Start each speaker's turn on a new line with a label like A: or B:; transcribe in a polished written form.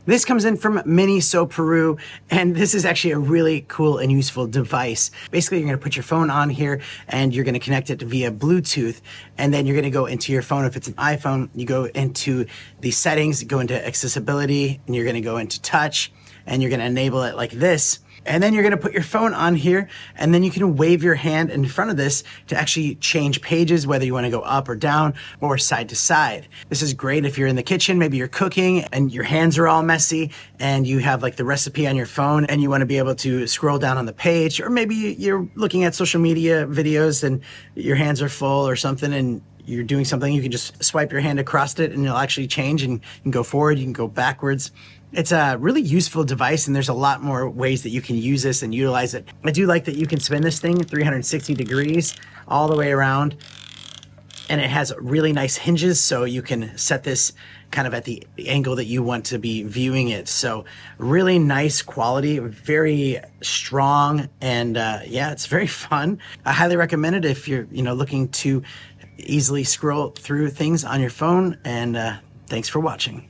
A: This comes in from Mini So Peru, and this is actually a really cool and useful device. Basically, you're gonna put your phone on here and you're gonna connect it via Bluetooth, and then you're gonna go into your phone. If it's an iPhone, you go into the settings, go into accessibility, and you're gonna go into touch, and you're gonna enable it like this. And then you're gonna put your phone on here, and then you can wave your hand in front of this to actually change pages, whether you wanna go up or down or side to side. This is great if you're in the kitchen, maybe you're cooking and your hands are all messy and you have like the recipe on your phone and you wanna be able to scroll down on the page, or maybe you're looking at social media videos and your hands are full or something and you're doing something, you can just swipe your hand across it and it'll actually change, and you can go forward, you can go backwards. It's a really useful device, and there's a lot more ways that you can use this and utilize it. I do like that you can spin this thing 360 degrees all the way around, and it has really nice hinges, so you can set this kind of at the angle that you want to be viewing it. So really nice quality, very strong, and yeah, it's very fun. I highly recommend it if you're looking to easily scroll through things on your phone, and thanks for watching.